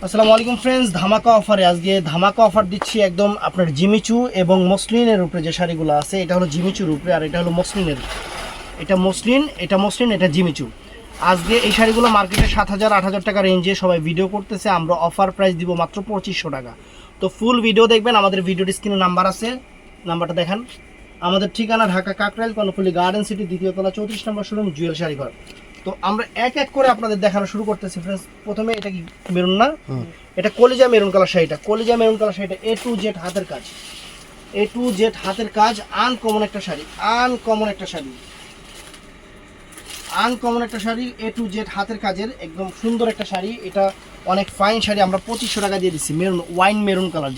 আসসালামু আলাইকুম ফ্রেন্ডস, ধামাকা অফারে আজকে ধামাকা অফার দিচ্ছি একদম আপনার জিমিচু এবং মসলিনের উপরে যে শাড়িগুলো আছে। এটা হলো জিমিচুর উপরে আর এটা হলো মসলিনের। এটা মসলিন, এটা জিমিচু। আজকে এই শাড়িগুলো মার্কেটে 7,000-8,000 টাকা রেঞ্জে সবাই ভিডিও করতেছে, আমরা অফার প্রাইস দিব মাত্র 2500 টাকা। তো ফুল ভিডিও দেখবেন, আমাদের ভিডিওর স্ক্রিনে নাম্বার আছে, নাম্বারটা দেখান। আমাদের ঠিকানা ঢাকা কাকরাইল কর্ণফুলী গার্ডেন সিটি, দ্বিতীয় তলা, 34 নম্বর শোরুম, জুয়েল শাড়ি ঘর। তো আমরা এক এক করে আপনাদের দেখানো শুরু করতেছি ফ্রেন্ডস। প্রথমে এটা কি মেরুন না, এটা কলিজা মেরুন কালার শাড়িটা, কলিজা মেরুন কালার শাড়িটা A to Z হাতের কাজ, A to Z হাতের কাজ। আনকমন একটা শাড়ি, আনকমন একটা শাড়ি, আনকমন একটা শাড়ি, A to Z হাতের কাজের একদম সুন্দর একটা শাড়ি। এটা অনেক ফাইন শাড়ি, আমরা 2500 টাকা দিয়ে দিচ্ছি। মেরুন, ওয়াইন মেরুন কালার,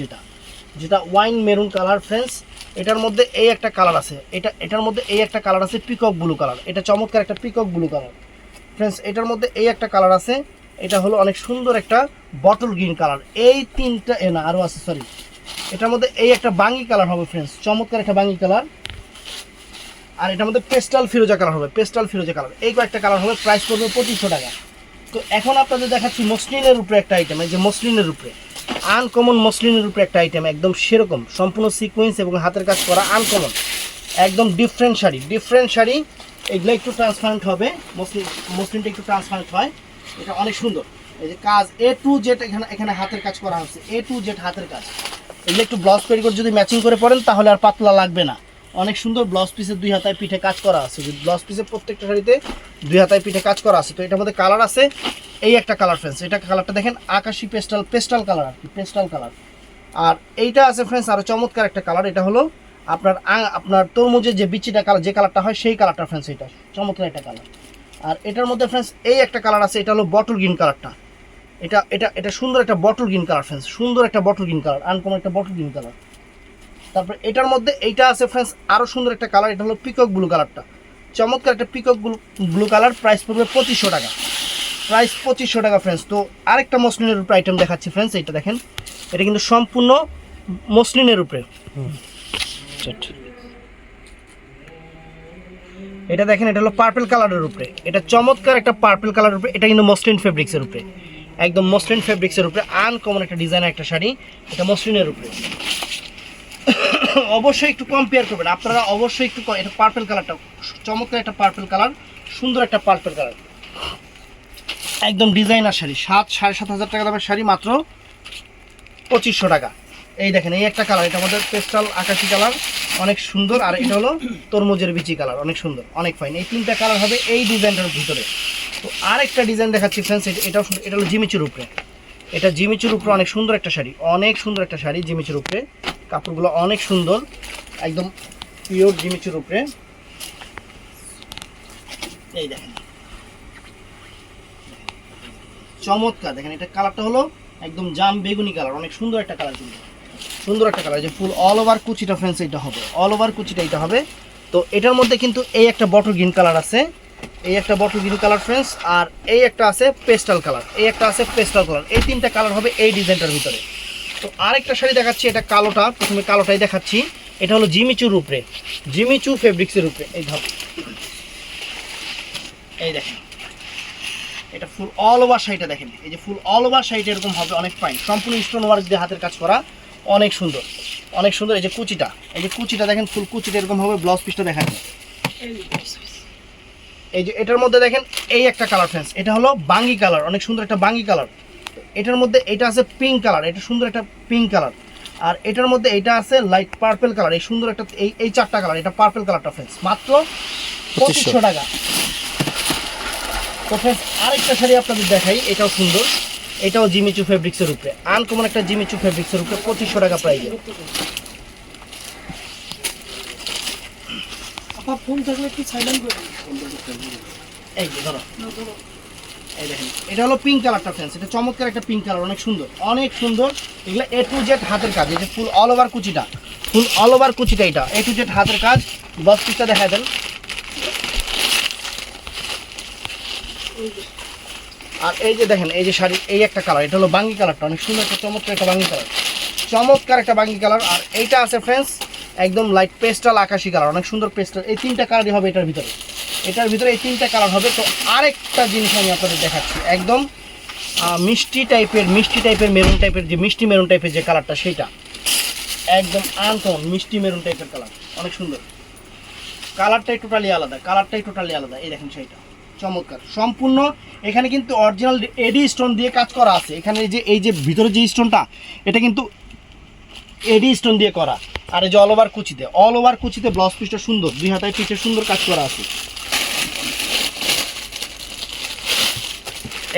যেটা ওয়াইন মেরুন কালার ফ্রেন্ডস। এটার মধ্যে এই একটা কালার আছে, এটার মধ্যে এই একটা কালার আছে পিকক ব্লু কালার। এটা চমৎকার একটা পিকক ব্লু কালার ফ্রেন্ডস। এটার মধ্যে এই একটা কালার আছে, এটা হলো অনেক সুন্দর একটা বটল গ্রিন কালার। এই তিনটা না আরও আছে, সরি। এটার মধ্যে এই একটা বাঙ্গি কালার হবে ফ্রেন্ডস, চমৎকার একটা বাঙ্গি কালার। আর এটার মধ্যে পেস্টাল ফিরোজা কালার হবে, পেস্টাল ফিরোজা কালার। এই কয়েকটা কালার হবে, প্রাইস পড়বে 2500 টাকা। তো এখন আপনাদের দেখাচ্ছি মসলিনের উপরে একটা আইটেম, এই যে মসলিনের উপরে আনকমন, মসলিনের উপরে একটা আইটেম একদম সেরকম সম্পূর্ণ সিকোয়েন্স এবং হাতের কাজ করা, আনকমন একদম ডিফারেন্ট শাড়ি, ডিফারেন্ট শাড়ি। এগুলো একটু ট্রান্সপারেন্ট হবে, মসলিনটা একটু ট্রান্সপারেন্ট হয়। এটা অনেক সুন্দর, এই যে কাজ A to Z এখানে হাতের কাজ করা হচ্ছে, A to Z হাতের কাজ। এগুলো একটু ব্লাউজ তৈরি করে যদি ম্যাচিং করে পরেন তাহলে আর পাতলা লাগবে না। অনেক সুন্দর ব্লাউজ পিসের 2 হাতায় পিঠে কাজ করা আছে, ব্লাউজ পিসের প্রত্যেকটা শাড়িতে 2 হাতায় পিঠে কাজ করা আছে। তো এটার মধ্যে কালার আছে, এই একটা কালার ফ্রেন্ডস, এটা কালারটা দেখেন, আকাশি পেস্টাল কালার আর কি, পেস্টাল কালার। আর এইটা আছে ফ্রেন্ডস আরও চমৎকার একটা কালার, এটা হলো আপনার তরমুজের যে বিচিটা কালার, যে কালারটা হয় সেই কালারটা ফ্রেন্ডস, এটা চমৎকার একটা কালার। আর এটার মধ্যে ফ্রেন্ডস এই একটা কালার আছে, এটা হলো বটল গ্রিন কালারটা। এটা সুন্দর একটা বটল গ্রিন কালার ফ্রেন্ডস, সুন্দর একটা বটল গ্রিন কালার, আনকমন একটা বটল গ্রিন কালার। তারপর এটার মধ্যে এইটা আছে ফ্রেন্ডস আরও সুন্দর একটা কালার, এটা হলো পিকক ব্লু কালারটা, চমৎকার একটা পিকক ব্লু কালার। প্রাইস পড়বে 2500 টাকা, প্রাইস 2500 টাকা ফ্রেন্ডস। তো আরেকটা মসলিনের উপরে আইটেম দেখাচ্ছি ফ্রেন্ডস, এটা দেখেন, এটা কিন্তু সম্পূর্ণ মসলিনের উপরে। এটা দেখেন, এটা হলো পার্পল কালারের উপরে, এটা চমৎকার একটা পার্পল কালারের উপরে। এটা কিন্তু মসলিন ফেব্রিক্সের উপরে, একদম মসলিন ফেব্রিক্সের উপরে আনকমন একটা ডিজাইনের একটা শাড়ি, এটা মসলিনের উপরে। অবশ্যই একটু কম্পেয়ার করবেন আপনারা, অবশ্যই একটু। এটা পার্পল কালারটা চমৎকার একটা পার্পল কালার, সুন্দর একটা পার্পল কালার, একদম ডিজাইনার শাড়ি। 7,000-7,500 টাকা দামের শাড়ি, মাত্র 2500 টাকা। এই দেখেন, এই একটা কালার, এটা আমাদের পেস্টাল আকাশি কালার, অনেক সুন্দর। আর এটা হলো তরমুজের বিচি কালার, অনেক সুন্দর, অনেক ফাইন। এই তিনটা কালার হবে এই ডিজাইনটার ভিতরে। তো আরেকটা ডিজাইন দেখাচ্ছি ফ্রেন্ডস, এটা হলো জিমিচুর উপরে, এটা জিমিচুর উপরে অনেক সুন্দর একটা শাড়ি, অনেক সুন্দর একটা শাড়ি জিমিচুর উপরে। কাপড়গুলো অনেক সুন্দর, একদম পিওর জিমিচুর উপরে। এই দেখেন চমৎকার, দেখেন এটা কালারটা হলো একদম জাম বেগুনি কালার, অনেক সুন্দর একটা কালার, কিন্তু সুন্দর একটা কালার। যে ফুল অল ওভার কুচিটা ফ্রেন্ডস, এটা হবে অল ওভার কুচিটা, এটা হবে। তো এটার মধ্যে কিন্তু এই একটা বটল গ্রিন কালার আছে, এই একটা বটল গ্রিন কালার ফ্রেন্ডস। আর এই একটা আছে পেস্টাল কালার, এই একটা আছে পেস্টাল কালার। এই তিনটা কালার হবে এই ডিজাইনটার ভিতরে। তো আরেকটা শাড়ি দেখাচ্ছি, এটা কালোটা, প্রথমে কালোটাই দেখাচ্ছি। এটা হলো জিমিচুর উপরে, জিমিচু ফেব্রিক্সের উপরে। এই ধর, এই দেখেন, এটা ফুল অল ওভার শাড়িটা দেখেন, এই যে ফুল অল ওভার শাড়িটা এরকম হবে, অনেক ফাইন, সম্পূর্ণ স্টোন ওয়ার্ক দিয়ে হাতের কাজ করা, অনেক সুন্দর, অনেক সুন্দর। এই যে কুচিটা, এই যে কুচিটা দেখেন, ফুল কুচিটা এরকম হবে। ব্লাউজ পিসটা দেখা যায়, এই যে এটার মধ্যে দেখেন এই একটা কালার ফ্রেন্ডস, এটা হলো বাঙ্গি কালার, অনেক সুন্দর একটা বাঙ্গি কালার। এটার মধ্যে এটা আছে পিঙ্ক কালার, এটা সুন্দর একটা পিঙ্ক কালার। আর এটার মধ্যে এটা আছে লাইট পার্পল কালার, এই সুন্দর একটা, এই চারটা কালার, এটা পার্পল কালারটা ফ্রেন্ডস, মাত্র 2500 টাকা। তো ফ্রেন্ডস আরেকটা শাড়ি আপনাদের দেখাই, এটাও সুন্দর, এটাও জিমিচু ফেব্রিক্সের উপরে, আনকমন একটা জিমিচু ফেব্রিক্সের উপরে, 2500 টাকা প্রাইসে। ফোন থাকলে একটু সাইলেন্ট করে এই যে ধরো, এই দেখেন, এটা হলো পিঙ্ক কালারটা ফ্রেন্ডস, এটা চমৎকার একটা পিঙ্ক কালার, অনেক সুন্দর, অনেক সুন্দর। এগুলো A to Z হাতের কাজ, এই যে ফুল অল ওভার কুচিটা, ফুল অল ওভার কুচিটা, এটা A to Z হাতের কাজ। ব্লাউজ পিসটা দেখা দেন। আর এই যে দেখেন, এই যে শাড়ি, এই একটা কালার, এটা হলো বাঙ্গি কালারটা, অনেক সুন্দর একটা চমৎকার একটা বাঙ্গি কালার, চমৎকার একটা বাঙ্গি কালার। আর এইটা আছে ফ্রেন্ডস একদম লাইট পেস্টাল আকাশি কালার, অনেক সুন্দর পেস্টাল। এই তিনটা কালারই হবে এটার ভিতরে, এই তিনটা কালার হবে। তো আরেকটা জিনিস আমি আপনাদের দেখাচ্ছি, একদম মিষ্টি টাইপের মেরুন টাইপের যে মিষ্টি মেরুন টাইপের যে কালারটা সেটা একদম আনকমন মিষ্টি মেরুন টাইপের কালার, অনেক সুন্দর। কালারটাই টোটালি আলাদা। এই দেখেন সেইটা চমৎকার সম্পূর্ণ। এখানে কিন্তু অরিজিনাল এডি স্টোন দিয়ে কাজ করা আছে। এখানে এই যে ভিতরে যে স্টোনটা এটা কিন্তু এডি স্টোন দিয়ে করা। আর এই যে অল ওভার কুচিতে ব্লাউজ পিসটা সুন্দর, 2 হাতায় পিঠে সুন্দর কাজ করা আছে।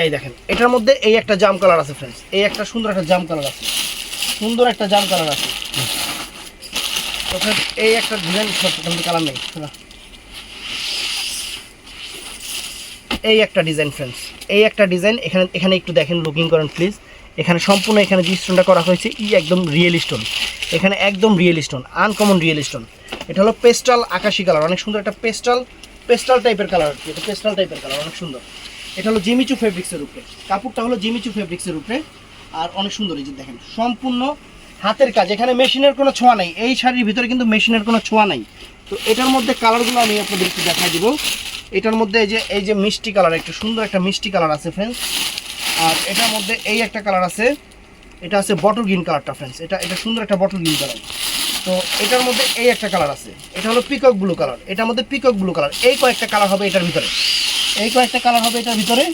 এই দেখেন এটার মধ্যে এই একটা জাম কালার আছে ফ্রেন্ডস, এই একটা সুন্দর একটা জাম কালার আছে। তো ফ্রেন্ডস এই একটা ডিজাইন কালার নেই, এই একটা ডিজাইন ফ্রেন্ডস, এখানে একটু দেখেন, লুকিং করেন প্লিজ। এখানে সম্পূর্ণ এখানে যে স্টোনটা করা হয়েছে একদম রিয়েল স্টোন, এখানে একদম real stone, uncommon real stone. এটা হলো পেস্টাল আকাশি কালার, অনেক সুন্দর একটা পেস্টাল টাইপের কালার, অনেক সুন্দর। এটা হলো জিমিচু ফেব্রিক্সের উপরে, কাপড়টা হলো জিমিচু ফেব্রিক্সের উপরে, আর অনেক সুন্দর। এই যে দেখেন সম্পূর্ণ হাতের কাজ, এখানে মেশিনের কোনো ছোঁয়া নাই। এই শাড়ির ভিতরে কিন্তু মেশিনের কোনো ছোঁয়া নাই। তো এটার মধ্যে কালারগুলো আমি আপনাদের একটু দেখাই দিব। এটার মধ্যে এই যে মিষ্টি কালার, একটু সুন্দর একটা মিষ্টি কালার আছে ফ্রেন্ডস। আর এটার মধ্যে এই একটা কালার আছে, এটা আছে বটল গ্রিন কালারটা ফ্রেন্ডস, এটা সুন্দর একটা বটল গ্রিন কালার। তো এটার মধ্যে এই একটা কালার আছে, এটা হলো পিকক ব্লু কালার, এটার মধ্যে পিকক ব্লু কালার। এই কয়েকটা কালার হবে এটার ভিতরে,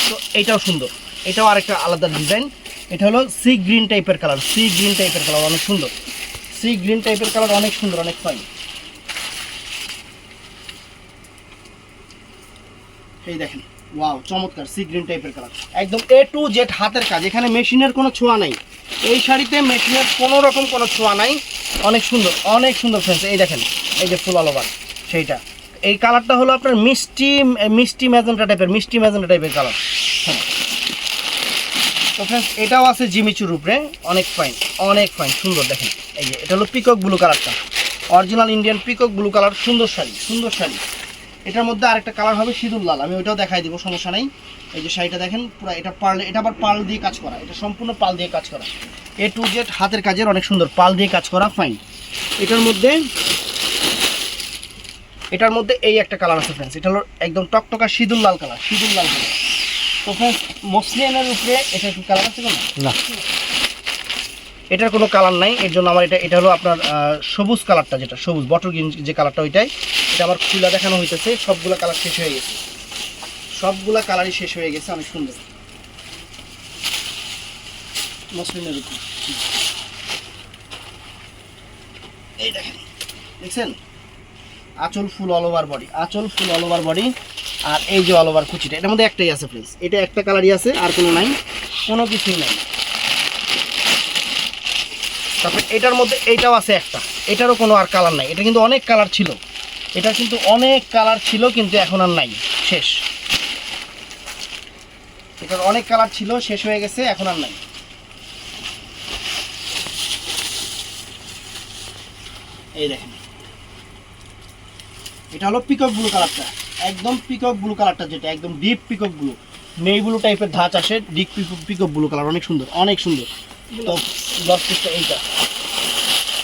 তো এইটাও সুন্দর, এটাও আরেকটা আলাদা ডিজাইন। এটা হলো সি গ্রিন টাইপের কালার, অনেক সুন্দর। অনেক সুন্দর, অনেক ফাইন। এই দেখেন ওয়াও চমৎকার সি গ্রিন টাইপের কালার, একদম A to Z হাতের কাজ, এখানে মেশিনের কোনো ছোঁয়া নাই। এই শাড়িতে মেশিনের কোনো রকম কোনো ছোঁয়া নাই, অনেক সুন্দর ফ্রেন্ডস। এই দেখেন এই যে ফুল অল ওভার সেইটা, এই কালারটা হলো আপনার মিষ্টি ম্যাজেন্টা টাইপের কালার। হ্যাঁ, তো ফ্রেন্ডস এটাও আছে জিমিচুর উপরে, অনেক ফাইন সুন্দর। দেখেন এই যে এটা হলো পিকক ব্লু কালারটা, original Indian peacock blue colour, সুন্দর শাড়ি। এটার মধ্যে আরেকটা কালার হবে সিঁদুর লাল, আমি ওইটাও দেখাই দিব, সমস্যা নেই। এই যে শাড়িটা দেখেন পুরো এটা আবার পার্ল দিয়ে কাজ করা, এটা সম্পূর্ণ পাল দিয়ে কাজ করা, A to Z হাতের কাজের, অনেক সুন্দর পাল দিয়ে কাজ করা, ফাইন। এটার মধ্যে এই একটা কালার আছে ফ্রেন্ডস, এটা হলো একদম টকটকা সিঁদুর লাল কালার। তো ফ্রেন্ডস মসলিনের উপরে এটা কি কালার আছে না? এটার কোনো কালার নাই, এর জন্য আমার এটা হলো আপনার সবুজ কালারটা, যেটা সবুজ বটল গ্রিন যে কালারটা ওইটাই, এটা আমার খুলা দেখানো হইতেছে। সবগুলা কালারই শেষ হয়ে গেছে, অনেক সুন্দর মসলিনের উপর। এই দেখছেন আঁচল ফুল অল ওভার বডি, আর এই যে অল ওভার কুচিটা, এটার মধ্যে একটাই আছে ফ্রেন্ডস, এটা একটা কালারই আছে, আর কোনো নাই, কোনো কিছুই নাই। তারপরে এটার মধ্যে এইটাও আছে একটা, এটারও কোনো আর কালার নাই। এটা কিন্তু অনেক কালার ছিল, কিন্তু এখন আর নাই, শেষ। এটার অনেক কালার ছিল, শেষ হয়ে গেছে, এখন আর নাই। এই দেখেন এটা হলো পিকক ব্লু কালারটা, একদম পিকক ব্লু কালারটা, যেটা একদম ডিপ পিকক ব্লু, নেই ব্লু টাইপের ধাঁচ আসে, ডিপ পিকক ব্লু কালার, অনেক সুন্দর। তো ব্লাউজ পিসটা এইটা।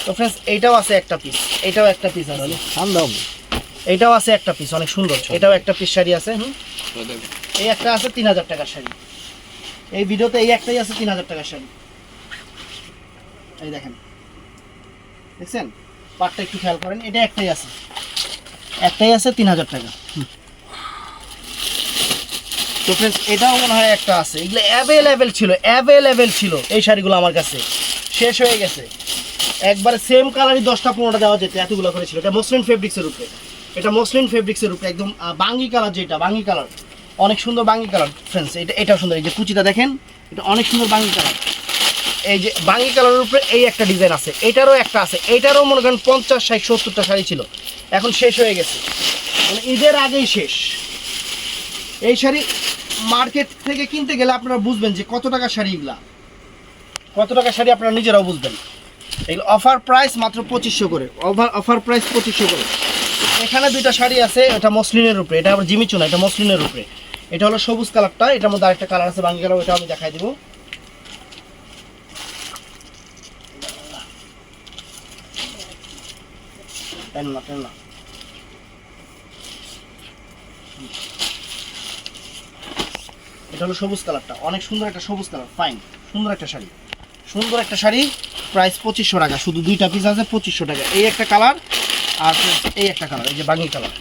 তো ফ্রেন্ডস এইটাও আছে একটা পিস, এটাও একটা পিস অনেক সুন্দর। এটাও একটা পিস শাড়ি আছে। এই একটা আছে 3000 টাকার শাড়ি, এই ভিডিওতে এই একটাই আছে 3000 টাকার শাড়ি। এই দেখেন, দেখছেন পাটটা একটু খেয়াল করেন, এটা একটাই আছে 3000 টাকা। তো ফ্রেন্ডস এটাও মনে হয় একটা আছে, এগুলো অ্যাভেলেবেল ছিল এই শাড়িগুলো আমার কাছে, শেষ হয়ে গেছে। একবারে সেম কালারই 10টা 15টা দেওয়া যেত, এতগুলো করে ছিল। এটা মসলিন ফেব্রিক্সের উপরে, একদম বাঙ্গি কালার, যেটা বাঙ্গি কালার, অনেক সুন্দর বাঙ্গি কালার ফ্রেন্ডস। এটাও সুন্দর, এই যে কুচিটা দেখেন, এটা অনেক সুন্দর বাঙ্গি কালার। এই যে বাঙ্গি কালারের উপরে এই একটা ডিজাইন আছে, এটারও একটা আছে, এটারও মনে করেন 50 60 70টা শাড়ি ছিল, এখন শেষ হয়ে গেছে, মানে ঈদের আগেই শেষ। এই শাড়ি মার্কেট থেকে কিনতে গেলে আপনারা বুঝবেন যে কত টাকা শাড়ি, আপনারা নিজেরাও বুঝবেন। এগুলো অফার প্রাইস মাত্র 2500 করে, অফার প্রাইস 2500 করে। এখানে দুইটা শাড়ি আছে, এটা মসলিনের উপরে, এটা আবার জিমিচু না, এটা মসলিনের উপরে। এটা হলো সবুজ কালারটা, এটার মধ্যে আরেকটা কালার আছে বাঙ্গি কালার, ওটা আমি দেখাই দিব। এটা হলো সবুজ কালারটা, অনেক সুন্দর একটা সবুজ কালার, ফাইন সুন্দর একটা শাড়ি, সুন্দর একটা শাড়ি, প্রাইস 2500 টাকা, শুধু দুইটা পিস আছে 2500 টাকা। এই একটা কালার আর এই একটা কালার, এই যে বাঙ্গি কালার।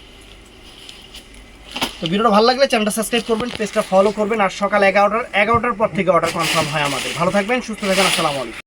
তো ভিডিওটা ভালো লাগলে চ্যানেলটা সাবস্ক্রাইব করবেন, পেজটা ফলো করবেন, আর সকাল 11টার পর থেকে অর্ডার কনফার্ম হয় আমাদের। ভালো থাকবেন, সুস্থ থাকবেন, আসসালামু আলাইকুম।